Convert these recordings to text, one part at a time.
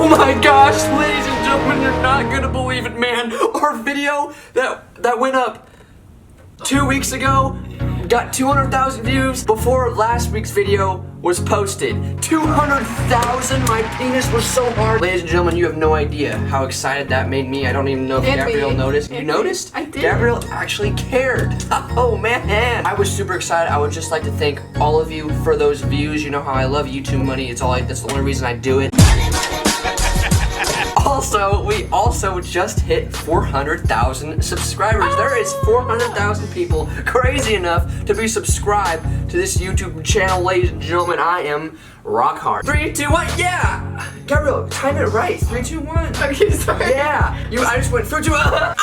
Oh my gosh, ladies and gentlemen, you're not gonna believe it, man. Our video that went up 2 weeks ago got 200,000 views before last week's video was posted. 200,000, my penis was so hard. Ladies and gentlemen, you have no idea how excited that made me. I don't even know if Gabrielle noticed. You noticed? I did. Gabrielle actually cared. Oh man. I was super excited. I would just like to thank all of you for those views. You know how I love YouTube money. That's the only reason I do it. Also, we also just hit 400,000 subscribers. There is 400,000 people crazy enough to be subscribed to this YouTube channel, ladies and gentlemen. I am rock hard. 3, 2, 1, yeah! Gabrielle, time it right. 3, 2, 1. Okay, sorry. Yeah! I just went 3, 2, 1.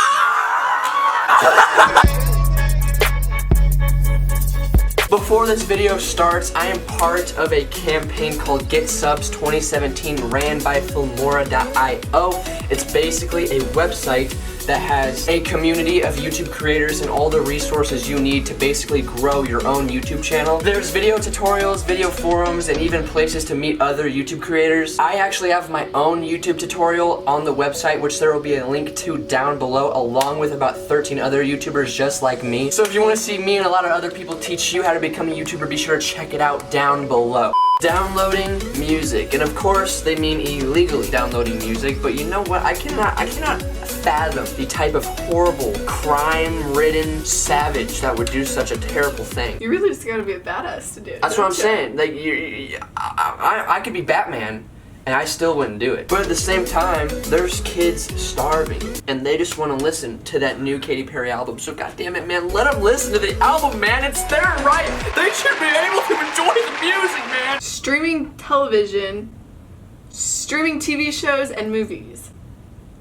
Before this video starts, I am part of a campaign called Get Subs 2017 ran by Filmora.io. It's basically a website that has a community of YouTube creators and all the resources you need to basically grow your own YouTube channel. There's video tutorials, video forums, and even places to meet other YouTube creators. I actually have my own YouTube tutorial on the website, which there will be a link to down below, along with about 13 other YouTubers just like me. So if you want to see me and a lot of other people teach you how to become a YouTuber, be sure to check it out down below. Downloading music, and of course they mean illegally downloading music, but you know what, I cannot fathom the type of horrible, crime-ridden savage that would do such a terrible thing. You really just gotta be a badass to do it. That's what I'm saying. Like, I could be Batman, and I still wouldn't do it. But at the same time, there's kids starving, and they just want to listen to that new Katy Perry album. So goddammit, man, let them listen to the album, man. It's their right. They should be able to enjoy the music, man. Streaming television, streaming TV shows, and movies.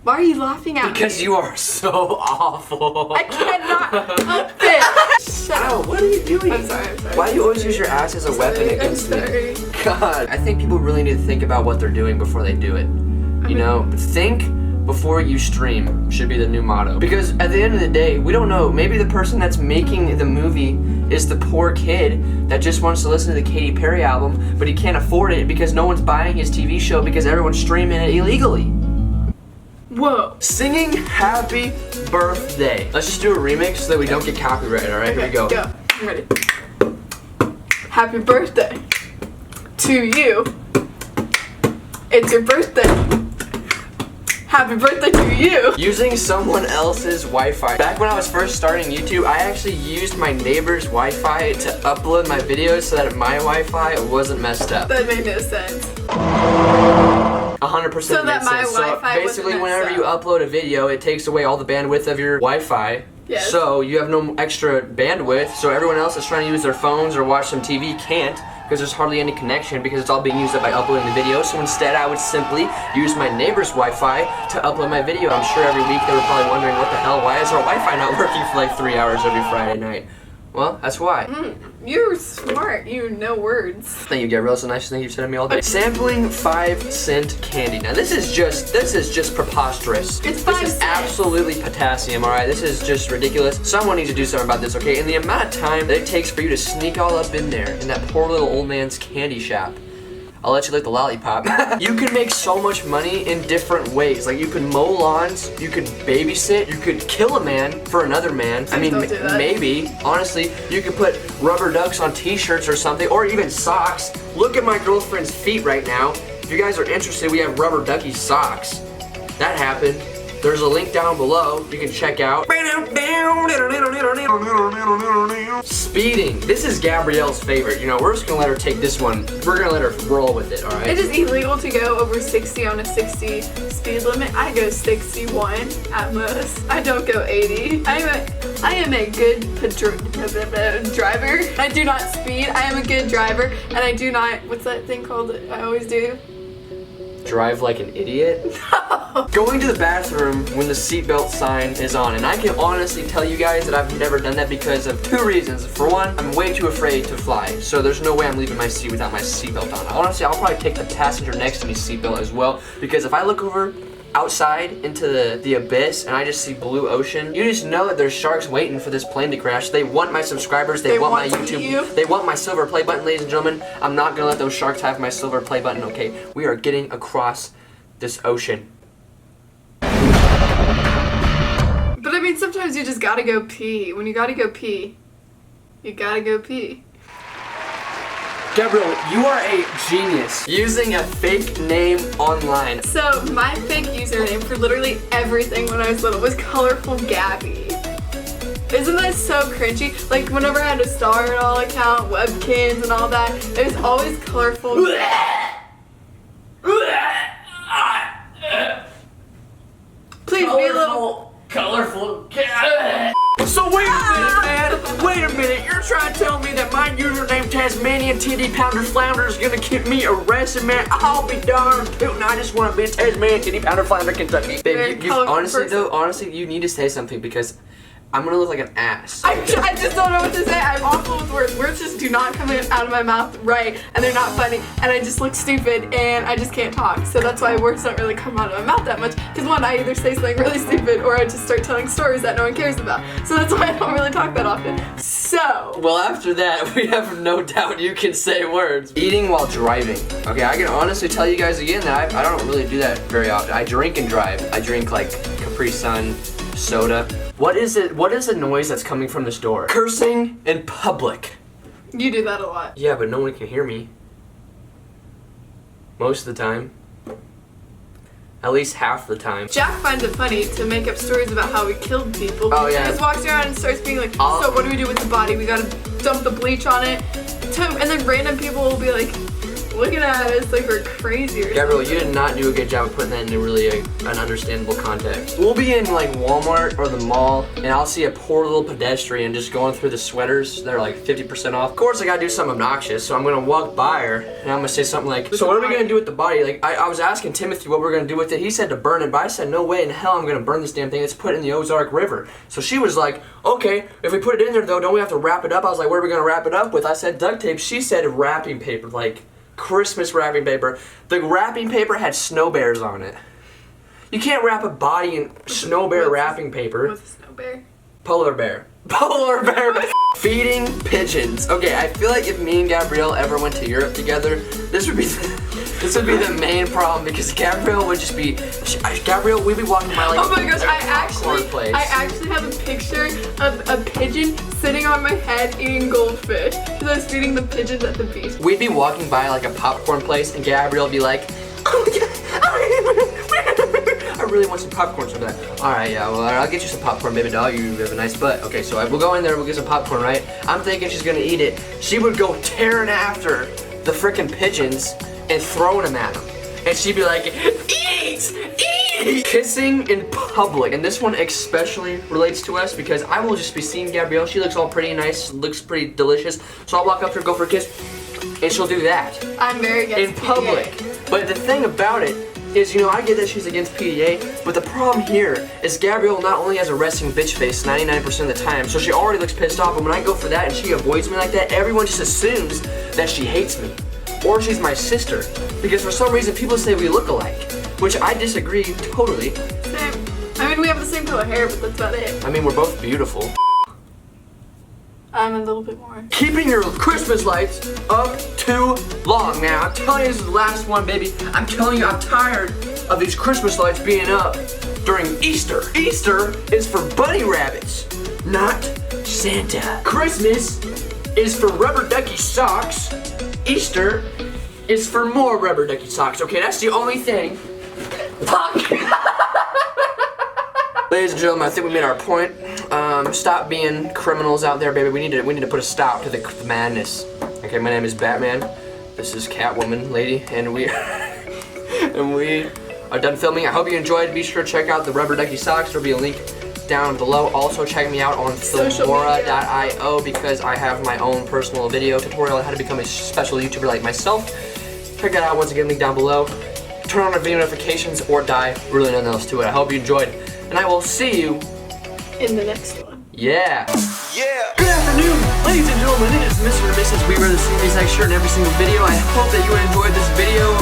Why are you laughing at me? Because you are so awful. I cannot help it. Shut Ow, up. what are you doing? I'm sorry. Why do you always use your ass as a weapon against me? God, I think people really need to think about what they're doing before they do it. You know, think before you stream should be the new motto. Because at the end of the day, we don't know. Maybe the person that's making the movie is the poor kid that just wants to listen to the Katy Perry album, but he can't afford it because no one's buying his TV show because everyone's streaming it illegally. Whoa. Singing Happy Birthday. Let's just do a remix so that we don't get copyrighted, alright? Okay, Here we go. Go. I'm ready. Happy birthday to you. It's your birthday. Happy birthday to you. Using Someone else's Wi-Fi. Back when I was first starting YouTube, I actually used my neighbor's Wi-Fi to upload my videos so that my Wi-Fi wasn't messed up. That made no sense. 100% So that my sense. Wi-Fi So basically, wasn't whenever messed you up. upload a video, it takes away all the bandwidth of your Wi-Fi. Yes. So you have no extra bandwidth. So everyone else that's trying to use their phones or watch some TV can't, because there's hardly any connection because it's all being used up by uploading the video. So instead, I would simply use my neighbor's Wi-Fi to upload my video. I'm sure every week they were probably wondering, what the hell? Why is our Wi-Fi not working for like 3 hours every Friday night? Well, that's why. You're smart. You know words. Thank you, Gabrielle. It's the nicest thing you've said to me all day. Sampling 5-cent candy. Now this is just preposterous. It's 5 This is cents. absolutely potassium, alright? This is just ridiculous. Someone needs to do something about this, okay? And the amount of time that it takes for you to sneak all up in there in that poor little old man's candy shop. I'll let you lick the lollipop. You can make so much money in different ways. Like, you could mow lawns, you could babysit, you could kill a man for another man. I mean, Don't do that. maybe. Honestly, you could put rubber ducks on t-shirts or something, or even socks. Look at my girlfriend's feet right now. If you guys are interested, we have rubber ducky socks. That happened. There's a link down below you can check out. Speeding. This is Gabrielle's favorite. You know, we're just gonna let her take this one. We're gonna let her roll with it, alright? It is illegal to go over 60 on a 60 speed limit. I go 61 at most. I don't go 80. I am a good driver. I do not speed. I am a good driver, and I do not, what's that thing called that I always do? Drive like an idiot? Going to the bathroom when the seatbelt sign is on. And I can honestly tell you guys that I've never done that because of 2 reasons. For one, I'm way too afraid to fly. So there's no way I'm leaving my seat without my seatbelt on. Honestly, I'll probably take the passenger next to me's seatbelt as well. Because if I look over outside into the abyss and I just see blue ocean, you just know that there's sharks waiting for this plane to crash. They want my subscribers, they want my YouTube, they want my silver play button, ladies and gentlemen. I'm not gonna let those sharks have my silver play button, okay? We are getting across this ocean. But I mean, sometimes you just gotta go pee. When you gotta go pee, you gotta go pee. Gabrielle, you are a genius using a fake name online. So my fake username for literally everything when I was little was Colorful Gabby. Isn't that so cringy? Like whenever I had a Star and all account, webkins and all that, it was always Colorful. Please be a little colorful. So wait a minute, man. Wait a minute. You're trying to tell me that my username Tasmanian TD Pounder Flounder is gonna keep me arrested, man? I'll be darned tootin'. I just want to be a Tasmanian TD Pounder Flounder, Kentucky. Babe, you honestly, you need to say something because I'm gonna look like an ass. I just don't know what to say. I'm awful with words. Words just do not come out of my mouth right, and they're not funny, and I just look stupid, and I just can't talk. So that's why words don't really come out of my mouth that much. Because one, I either say something really stupid, or I just start telling stories that no one cares about. So that's why I don't really talk that often. So. Well, after that, we have no doubt you can say words. Eating while driving. Okay, I can honestly tell you guys again that I don't really do that very often. I drink and drive. I drink like Capri Sun, soda. What is it? What is the noise that's coming from this door? Cursing in public. You do that a lot. Yeah, but no one can hear me. Most of the time. At least half the time. Jack finds it funny to make up stories about how we killed people. Oh yeah. He just walks around and starts being like, so what do we do with the body? We gotta dump the bleach on it. And then random people will be like, looking at us like we're crazy or Gabrielle, something. you did not do a good job of putting that into really an understandable context. We'll be in like Walmart or the mall, and I'll see a poor little pedestrian just going through the sweaters that are like 50% off. Of course, I gotta do something obnoxious, so I'm gonna walk by her, and I'm gonna say something like, so what are we gonna do with the body? Like, I was asking Timothy what we're gonna do with it. He said to burn it, but I said, no way in hell I'm gonna burn this damn thing. Let's put it in the Ozark River. So she was like, okay, if we put it in there though, don't we have to wrap it up? I was like, what are we gonna wrap it up with? I said duct tape. She said wrapping paper, like Christmas wrapping paper. The wrapping paper had snow bears on it. You can't wrap a body in snow bear wrapping paper. What's a snow bear? Polar bear. Polar bear. Feeding pigeons. Okay, I feel like if me and Gabrielle ever went to Europe together, this would be the main problem because Gabrielle would just be, Gabrielle, we'd be walking by like oh my gosh, I place. actually have a picture of a pigeon sitting on my head eating goldfish because I was feeding the pigeons at the beach. We'd be walking by like a popcorn place and Gabrielle would be like, oh yeah, I really want some popcorn so bad. Alright, yeah, well, I'll get you some popcorn, baby doll. You have a nice butt. Okay, so we'll go in there, we'll get some popcorn, right? I'm thinking she's gonna eat it. She would go tearing after the freaking pigeons and throwing them at them. And she'd be like, eat! Eat! Kissing in public. And this one especially relates to us because I will just be seeing Gabrielle. She looks all pretty nice, looks pretty delicious. So I'll walk up to her, go for a kiss, and she'll do that. I'm very against in public. PDA. But the thing about it is, you know, I get that she's against PDA, but the problem here is Gabrielle not only has a resting bitch face 99% of the time, so she already looks pissed off, and when I go for that and she avoids me like that, everyone just assumes that she hates me. Or she's my sister. Because for some reason people say we look alike, which I disagree totally. Same. I mean, we have the same color hair, but that's about it. I mean, we're both beautiful. I'm a little bit more. Keeping your Christmas lights up too long, man. I'm telling you, this is the last one, baby. I'm telling you, I'm tired of these Christmas lights being up during Easter. Easter is for bunny rabbits, not Santa. Christmas is for rubber ducky socks. Easter is for more rubber ducky socks. Okay, that's the only thing. Ladies and gentlemen, I think we made our point. Stop being criminals out there, baby. We need to put a stop to the madness. Okay, my name is Batman. This is Catwoman, lady, and we are done filming. I hope you enjoyed. Be sure to check out the rubber ducky socks. There'll be a link down below. Also, check me out on filmora.io because I have my own personal video tutorial on how to become a special YouTuber like myself. Check that out once again, link down below. Turn on the video notifications or die. Really nothing else to it. I hope you enjoyed. And I will see you in the next one. Yeah. Good afternoon, ladies and gentlemen. It is Mr. and Mrs. We wear the same exact shirt in every single video. I hope that you enjoyed this video.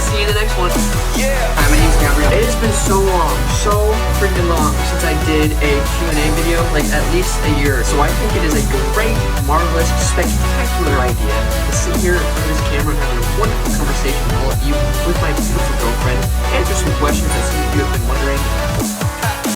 See you in the next one. Hi, my name's Gabrielle. It has been so long, so freaking long since I did a Q&A video, like at least a year. So I think it is a great, marvelous, spectacular idea to sit here in front of this camera and have a wonderful conversation with all of you, with my beautiful girlfriend, answer questions that some of you have been wondering